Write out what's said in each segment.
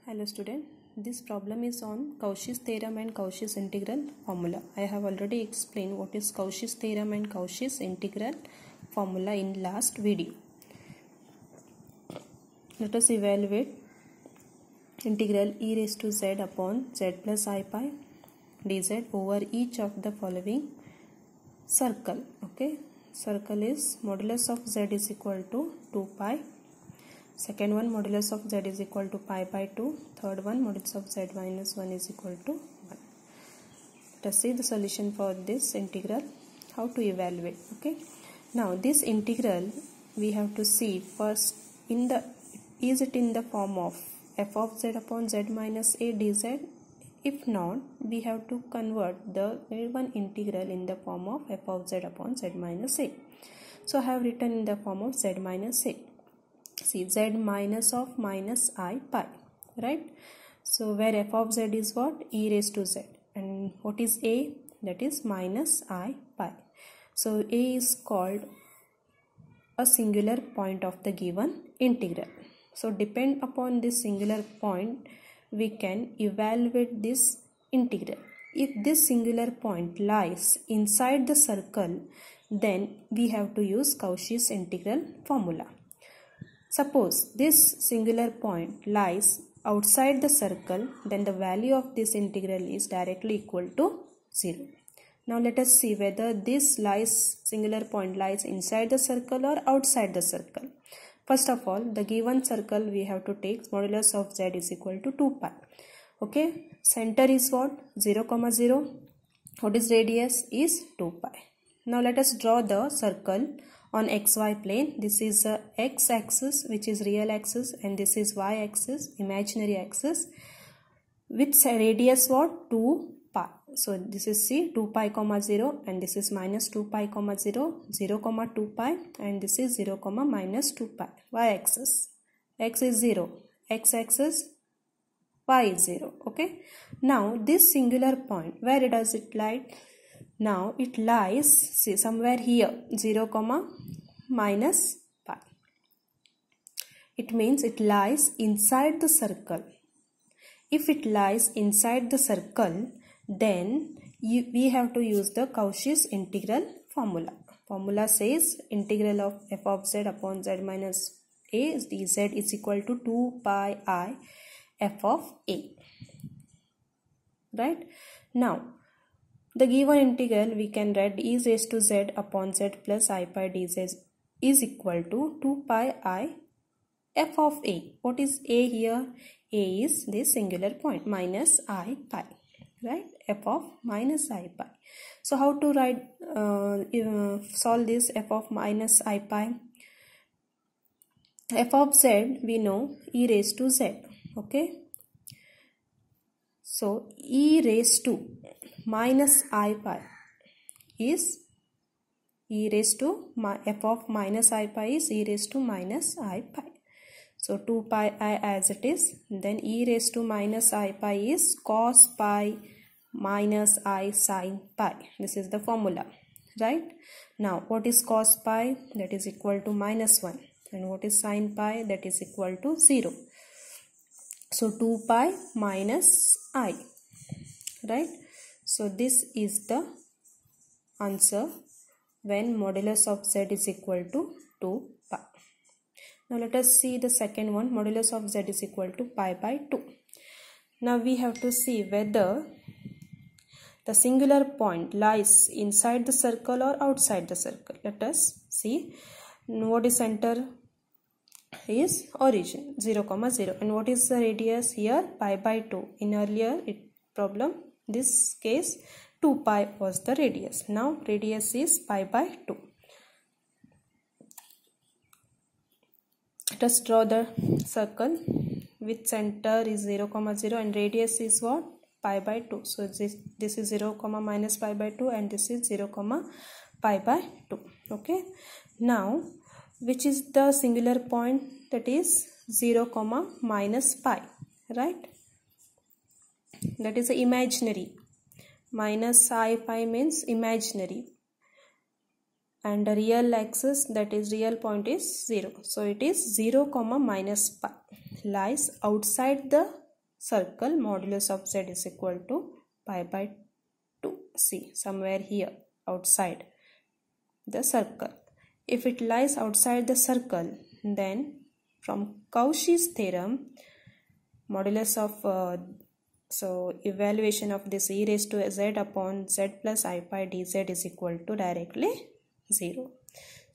Hello student, this problem is on Cauchy's theorem and Cauchy's integral formula. I have already explained what is Cauchy's theorem and Cauchy's integral formula in last video. Let us evaluate integral e raised to z upon z plus I pi dz over each of the following circle. Okay, circle is modulus of z is equal to 2 pi. Second one, modulus of z is equal to pi by 2. Third one, modulus of z minus 1 is equal to 1. Let us see the solution for this integral, how to evaluate. Okay. Now this integral we have to see first is it in the form of f of z upon z minus a dz? If not, we have to convert the one integral in the form of f of z upon z minus a. So I have written in the form of z minus a. See, z minus of minus I pi, right? So where f of z is what? E raised to z. And what is a? That is minus I pi. So a is called a singular point of the given integral. So depend upon this singular point, we can evaluate this integral. If this singular point lies inside the circle, then we have to use Cauchy's integral formula. Suppose this singular point lies outside the circle, then the value of this integral is directly equal to 0. Now let us see whether this singular point lies inside the circle or outside the circle. First of all, the given circle we have to take modulus of z is equal to 2 pi. Okay, center is what? 0, 0. What is radius? Is 2 pi. Now let us draw the circle on xy plane. This is the x axis, which is real axis, and this is y axis, imaginary axis, with radius what? 2 pi. So this is C 2 pi comma 0, and this is minus 2 pi comma 0, 0 comma 2 pi, and this is 0 comma minus 2 pi. Y axis, x is 0, x axis, y is 0. Okay. Now this singular point, where does it lie? Now it lies, see, somewhere here, 0 comma minus pi. It means it lies inside the circle. If it lies inside the circle, then we have to use the Cauchy's integral formula. Formula says integral of f of z upon z minus a dz is equal to 2 pi I f of a. Right? Now, the given integral we can write e raised to z upon z plus I pi dz is equal to 2 pi I f of a. What is a here? A is this singular point, minus I pi, right? F of minus I pi. So how to write, solve this f of minus I pi? F of z we know e raised to z, okay? So e raised to minus I pi is e raised to f of minus I pi is e raised to minus I pi. So 2 pi I as it is. Then e raised to minus I pi is cos pi minus I sin pi. This is the formula, right? Now what is cos pi? That is equal to minus 1. And what is sin pi? That is equal to 0. So 2 pi minus I, right? So this is the answer when modulus of z is equal to 2 pi. Now let us see the second one, modulus of z is equal to pi by 2. Now we have to see whether the singular point lies inside the circle or outside the circle. Let us see. What is center? Is origin 0, 0. And what is the radius here? Pi by 2. In earlier problem, this case 2 pi was the radius. Now radius is pi by 2. Let us draw the circle with center is 0, 0, and radius is what? Pi by 2. So this is 0, minus pi by 2, and this is 0, pi by 2. Okay. Now which is the singular point? That is 0, minus pi, right? That is imaginary. Minus I pi means imaginary. And the real axis, that is real point, is 0. So it is 0, minus pi lies outside the circle, modulus of z is equal to pi by 2. See, somewhere here outside the circle. If it lies outside the circle, then from Cauchy's theorem, modulus of evaluation of this e raised to z upon z plus I pi dz is equal to directly 0.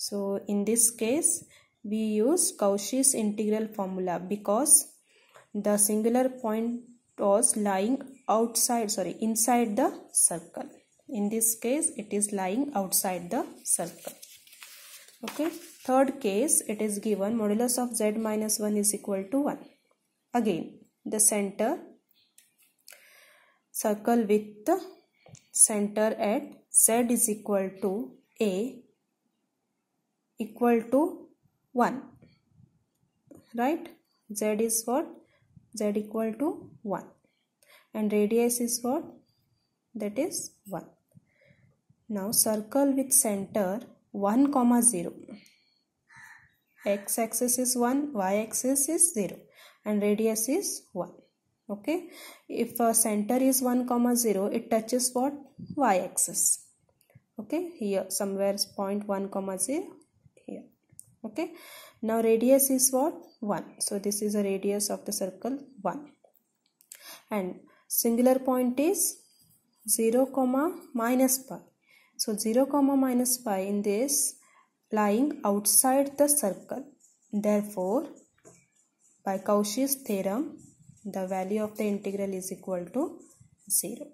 So in this case we use Cauchy's integral formula because the singular point was lying inside the circle. In this case it is lying outside the circle. Okay. Third case, it is given modulus of z minus 1 is equal to 1. Again, the center, circle with the center at z is equal to a equal to 1. Right? Z is what? Z equal to 1. And radius is what? That is 1. Now circle with center 1, 0. X axis is 1, y axis is 0 and radius is 1. Okay. If a center is 1, 0, it touches what? Y axis. Okay. Here somewhere is point 1, 0 here. Okay. Now radius is what? 1. So this is a radius of the circle 1. And singular point is 0, minus pi. So 0, minus pi in this lying outside the circle. Therefore, by Cauchy's theorem, the value of the integral is equal to 0.